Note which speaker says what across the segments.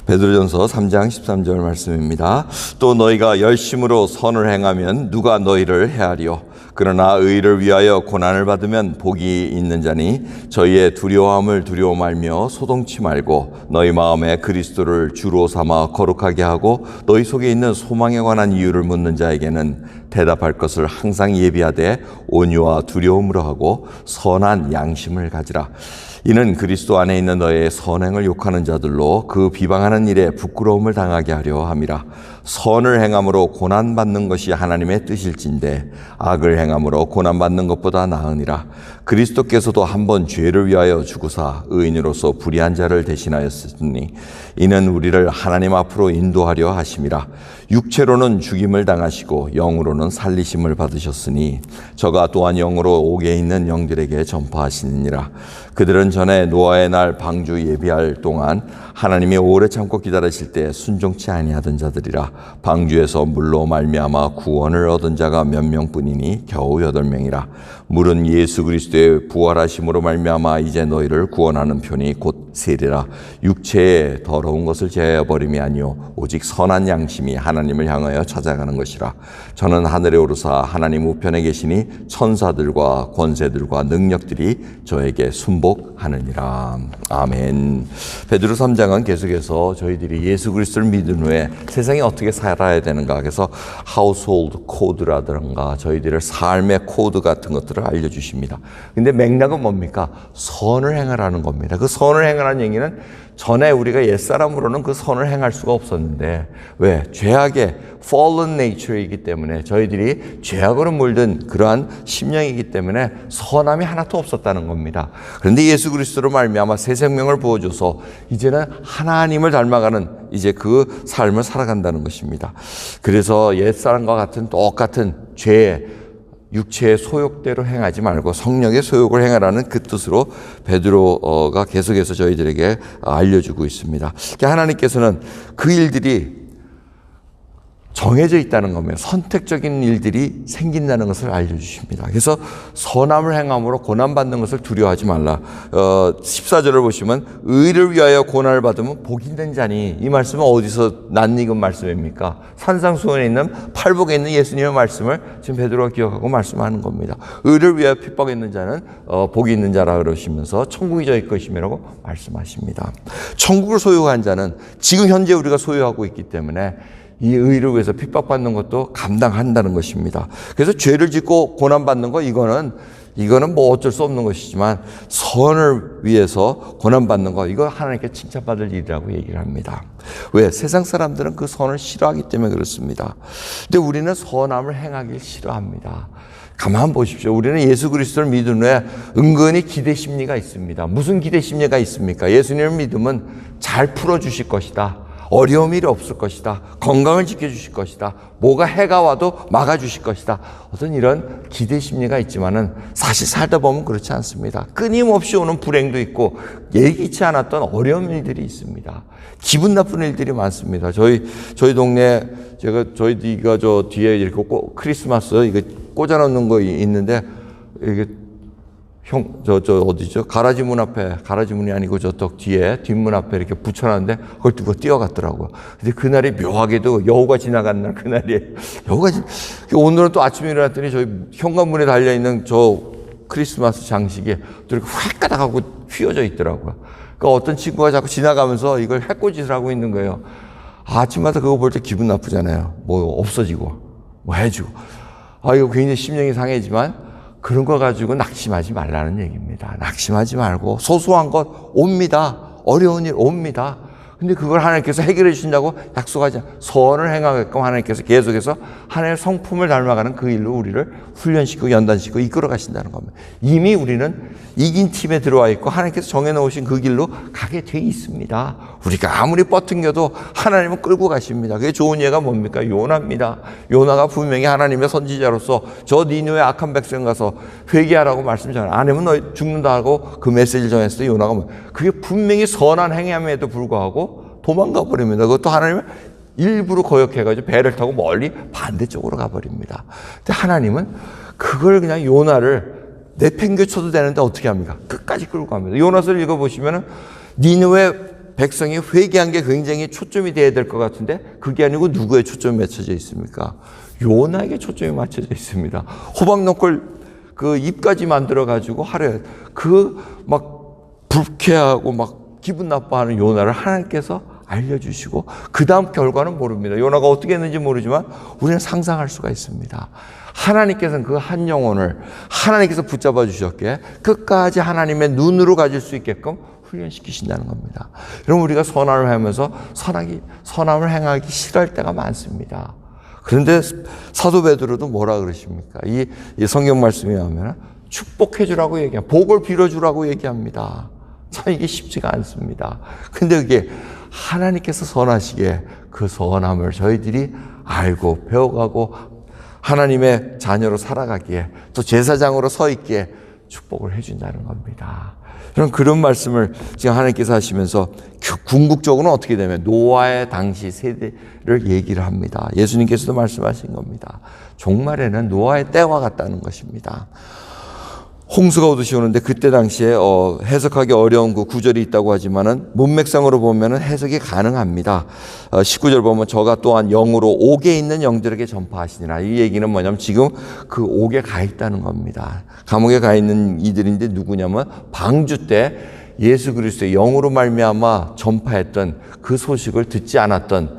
Speaker 1: 베드로전서 3장 13절 말씀입니다. 또 너희가 열심으로 선을 행하면 누가 너희를 해하리요? 그러나 의를 위하여 고난을 받으면 복이 있는 자니 저희의 두려움을 두려워 말며 소동치 말고 너희 마음에 그리스도를 주로 삼아 거룩하게 하고 너희 속에 있는 소망에 관한 이유를 묻는 자에게는 대답할 것을 항상 예비하되 온유와 두려움으로 하고 선한 양심을 가지라. 이는 그리스도 안에 있는 너의 선행을 욕하는 자들로 그 비방하는 일에 부끄러움을 당하게 하려 함이라. 선을 행함으로 고난받는 것이 하나님의 뜻일진데 악을 행함으로 고난받는 것보다 나으니라. 그리스도께서도 한번 죄를 위하여 죽으사 의인으로서 불의한 자를 대신하였으니 이는 우리를 하나님 앞으로 인도하려 하심이라. 육체로는 죽임을 당하시고 영으로는 살리심을 받으셨으니 저가 또한 영으로 옥에 있는 영들에게 전파하시느니라. 그들은 전에 노아의 날 방주 예비할 동안 하나님이 오래 참고 기다리실 때 순종치 아니하던 자들이라. 방주에서 물로 말미암아 구원을 얻은 자가 몇 명뿐이니 겨우 8명이라. 물은 예수 그리스도의 부활하심으로 말미암아 이제 너희를 구원하는 편이 곧 세리라. 육체의 더러운 것을 제하여 버림이 아니요 오직 선한 양심이 하나님을 향하여 찾아가는 것이라. 저는 하늘에 오르사 하나님 우편에 계시니 천사들과 권세들과 능력들이 저에게 순복하느니라. 아멘. 베드로 3장은 계속해서 저희들이 예수 그리스도를 믿은 후에 세상에 어떻게 살아야 되는가, 그래서 하우스홀드 코드라든가 저희들의 삶의 코드 같은 것들을 알려주십니다. 근데 맥락은 뭡니까? 선을 행하라는 겁니다. 그 선을 행하라는 얘기는 전에 우리가 옛사람으로는 그 선을 행할 수가 없었는데, 왜? 죄악의 fallen nature이기 때문에, 저희들이 죄악으로 물든 그러한 심령이기 때문에 선함이 하나도 없었다는 겁니다. 그런데 예수 그리스도로 말미암아 새 생명을 부어줘서 이제는 하나님을 닮아가는 이제 그 삶을 살아간다는 것입니다. 그래서 옛사람과 같은 똑같은 죄에 육체의 소욕대로 행하지 말고 성령의 소욕을 행하라는 그 뜻으로 베드로가 계속해서 저희들에게 알려주고 있습니다. 하나님께서는 그 일들이 정해져 있다는 겁니다. 선택적인 일들이 생긴다는 것을 알려주십니다. 그래서 선함을 행함으로 고난받는 것을 두려워하지 말라. 14절을 보시면 의를 위하여 고난을 받으면 복 있는 자니, 이 말씀은 어디서 낯익은 말씀입니까? 산상수훈에 있는 팔복에 있는 예수님의 말씀을 지금 베드로가 기억하고 말씀하는 겁니다. 의를 위하여 핍박했는 자는 복이 있는 자라 그러시면서 천국이 저희 것이라고 말씀하십니다. 천국을 소유한 자는 지금 현재 우리가 소유하고 있기 때문에 이 의를 위해서 핍박받는 것도 감당한다는 것입니다. 그래서 죄를 짓고 고난받는 거, 이거는 뭐 어쩔 수 없는 것이지만 선을 위해서 고난받는 거, 이거 하나님께 칭찬받을 일이라고 얘기를 합니다. 왜? 세상 사람들은 그 선을 싫어하기 때문에 그렇습니다. 근데 우리는 선함을 행하길 싫어합니다. 가만 보십시오. 우리는 예수 그리스도를 믿은 후에 은근히 기대 심리가 있습니다. 무슨 기대 심리가 있습니까? 예수님을 믿으면 잘 풀어주실 것이다. 어려움 일이 없을 것이다. 건강을 지켜주실 것이다. 뭐가 해가 와도 막아주실 것이다. 어떤 이런 기대 심리가 있지만은 사실 살다 보면 그렇지 않습니다. 끊임없이 오는 불행도 있고 예기치 않았던 어려운 일들이 있습니다. 기분 나쁜 일들이 많습니다. 저희 동네 저희가 저 뒤에 이렇게 크리스마스 이거 꽂아놓는 거 있는데, 이게 어디죠? 가라지 문 앞에, 가라지 문이 아니고 저쪽 뒤에, 뒷문 앞에 이렇게 붙여놨는데, 그걸 두고 뛰어갔더라고요. 근데 그날이 묘하게도 여우가 지나간 날, 그날이에요. 오늘은 또 아침에 일어났더니 저희 현관문에 달려있는 저 크리스마스 장식이 또 이렇게 휙 가다가고 휘어져 있더라고요. 그러니까 어떤 친구가 자꾸 지나가면서 이걸 해코짓을 하고 있는 거예요. 아침마다 그거 볼 때 기분 나쁘잖아요. 뭐 없어지고, 뭐 해주고. 이거 굉장히 심령이 상해지만, 그런 거 가지고 낙심하지 말라는 얘기입니다. 낙심하지 말고 소소한 것 옵니다. 어려운 일 옵니다. 근데 그걸 하나님께서 해결해 주신다고 약속하지 않아요. 선을 행하게끔 하나님께서 계속해서 하나님의 성품을 닮아가는 그 일로 우리를 훈련시키고 연단시키고 이끌어 가신다는 겁니다. 이미 우리는 이긴 팀에 들어와 있고 하나님께서 정해놓으신 그 길로 가게 돼 있습니다. 우리가 아무리 뻗팅겨도 하나님은 끌고 가십니다. 그게 좋은 예가 뭡니까? 요나입니다. 요나가 분명히 하나님의 선지자로서 저 니느웨 악한 백성 가서 회개하라고 말씀 전해, 안 하면 너 죽는다 하고 그 메시지를 전했을 때 요나가 그게 분명히 선한 행함에도 불구하고 도망가 버립니다. 그것도 하나님은 일부러 거역해가지고 배를 타고 멀리 반대쪽으로 가버립니다. 근데 하나님은 그걸 그냥 요나를 내팽개쳐도 되는데 어떻게 합니까? 끝까지 끌고 갑니다. 요나서를 읽어보시면 니느웨 백성이 회개한 게 굉장히 초점이 돼야 될 것 같은데 그게 아니고 누구에 초점이 맞춰져 있습니까? 요나에게 초점이 맞춰져 있습니다. 호박노골 그 잎까지 만들어 가지고 하루에 그 막 불쾌하고 막 기분 나빠하는 요나를 하나님께서 알려주시고 그 다음 결과는 모릅니다. 요나가 어떻게 했는지 모르지만 우리는 상상할 수가 있습니다. 하나님께서는 그 한 영혼을 하나님께서 붙잡아 주셨기에 끝까지 하나님의 눈으로 가질 수 있게끔 훈련시키신다는 겁니다. 여러분 우리가 선함을 하면서 선함을 행하기 싫어할 때가 많습니다. 그런데 사도 베드로도 뭐라 그러십니까? 이 성경 말씀에 하면 축복해 주라고 얘기합니다. 복을 빌어 주라고 얘기합니다. 참 이게 쉽지가 않습니다. 근데 그게 하나님께서 선하시기에 그 선함을 저희들이 알고 배워가고 하나님의 자녀로 살아가기에 또 제사장으로 서 있기에 축복을 해준다는 겁니다. 그런 말씀을 지금 하나님께서 하시면서 궁극적으로는 어떻게 되면 노아의 당시 세대를 얘기를 합니다. 예수님께서도 말씀하신 겁니다. 종말에는 노아의 때와 같다는 것입니다. 홍수가 오듯이 오는데 그때 당시에 해석하기 어려운 그 구절이 있다고 하지만은 문맥상으로 보면은 해석이 가능합니다. 19절 보면 저가 또한 영으로 옥에 있는 영들에게 전파하시니라. 이 얘기는 뭐냐면 지금 그 옥에 가 있다는 겁니다. 감옥에 가 있는 이들인데 누구냐면 방주 때 예수 그리스도의 영으로 말미암아 전파했던 그 소식을 듣지 않았던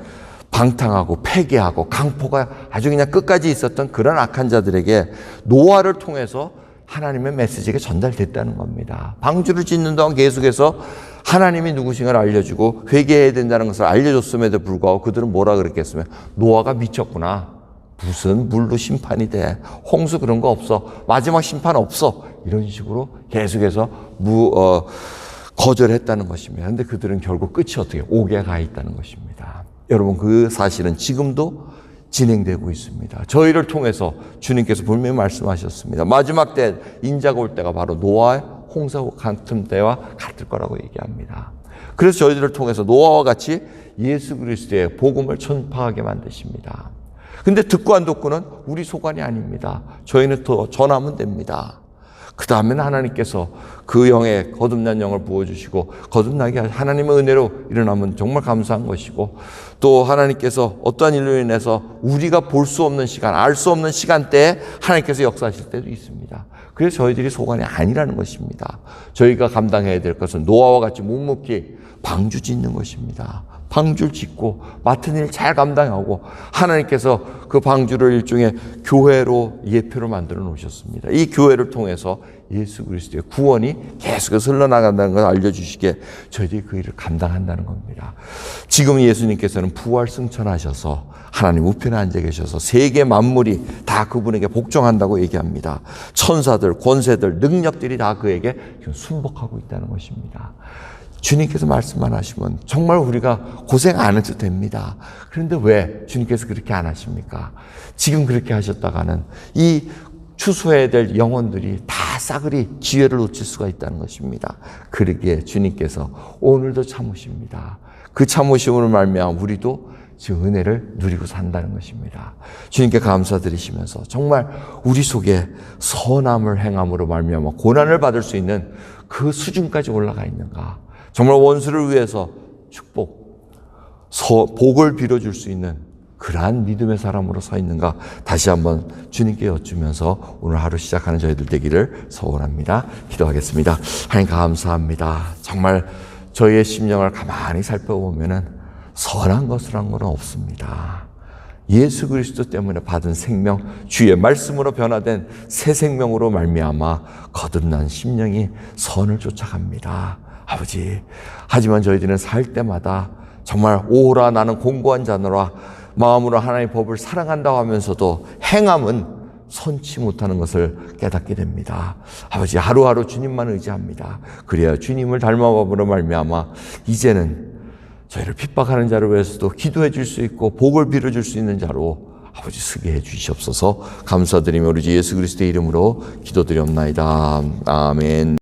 Speaker 1: 방탕하고 폐괴하고 강포가 아주 그냥 끝까지 있었던 그런 악한 자들에게 노아를 통해서 하나님의 메시지가 전달됐다는 겁니다. 방주를 짓는 동안 계속해서 하나님이 누구신가를 알려주고 회개해야 된다는 것을 알려줬음에도 불구하고 그들은 뭐라 그랬겠으면 노아가 미쳤구나. 무슨 물로 심판이 돼. 홍수 그런 거 없어. 마지막 심판 없어. 이런 식으로 계속해서 거절했다는 것입니다. 그런데 그들은 결국 끝이 어떻게 옥에 가 있다는 것입니다. 여러분 그 사실은 지금도 진행되고 있습니다. 저희를 통해서 주님께서 분명히 말씀하셨습니다. 마지막 때 인자가 올 때가 바로 노아의 홍수 같은 때와 같을 거라고 얘기합니다. 그래서 저희들을 통해서 노아와 같이 예수 그리스도의 복음을 전파하게 만드십니다. 근데 듣고 안 듣고는 우리 소관이 아닙니다. 저희는 더 전하면 됩니다. 그 다음에는 하나님께서 그 영에 거듭난 영을 부어주시고 거듭나게 하나님의 은혜로 일어나면 정말 감사한 것이고 또 하나님께서 어떠한 일로 인해서 우리가 볼 수 없는 시간, 알 수 없는 시간대에 하나님께서 역사하실 때도 있습니다. 그래서 저희들이 소관이 아니라는 것입니다. 저희가 감당해야 될 것은 노아와 같이 묵묵히 방주 짓는 것입니다. 방주를 짓고 맡은 일 잘 감당하고 하나님께서 그 방주를 일종의 교회로 예표로 만들어 놓으셨습니다. 이 교회를 통해서 예수 그리스도의 구원이 계속해서 흘러나간다는 걸 알려주시기에 저희들이 그 일을 감당한다는 겁니다. 지금 예수님께서는 부활 승천하셔서 하나님 우편에 앉아 계셔서 세계 만물이 다 그분에게 복종한다고 얘기합니다. 천사들, 권세들, 능력들이 다 그에게 순복하고 있다는 것입니다. 주님께서 말씀만 하시면 정말 우리가 고생 안 해도 됩니다. 그런데 왜 주님께서 그렇게 안 하십니까? 지금 그렇게 하셨다가는 이 추수해야 될 영혼들이 다 싸그리 기회를 놓칠 수가 있다는 것입니다. 그러기에 주님께서 오늘도 참으십니다. 그 참으심으로 말미암아 우리도 지금 은혜를 누리고 산다는 것입니다. 주님께 감사드리시면서 정말 우리 속에 선함을 행함으로 말미암아 고난을 받을 수 있는 그 수준까지 올라가 있는가? 정말 원수를 위해서 복을 빌어줄 수 있는 그러한 믿음의 사람으로 서 있는가 다시 한번 주님께 여쭈면서 오늘 하루 시작하는 저희들 되기를 소원합니다. 기도하겠습니다. 하나님 감사합니다. 정말 저희의 심령을 가만히 살펴보면은 선한 것이란 건 없습니다. 예수 그리스도 때문에 받은 생명, 주의 말씀으로 변화된 새 생명으로 말미암아 거듭난 심령이 선을 쫓아갑니다. 아버지, 하지만 저희들은 살 때마다 정말 오라 나는 공고한 자노라 마음으로 하나님의 법을 사랑한다고 하면서도 행함은 선치 못하는 것을 깨닫게 됩니다. 아버지, 하루하루 주님만 의지합니다. 그래야 주님을 닮아감으로 말미암아 이제는 저희를 핍박하는 자를 위해서도 기도해 줄 수 있고 복을 빌어줄 수 있는 자로 아버지 쓰게 해 주시옵소서. 감사드리며 우리 주 예수 그리스도의 이름으로 기도드리옵나이다. 아멘.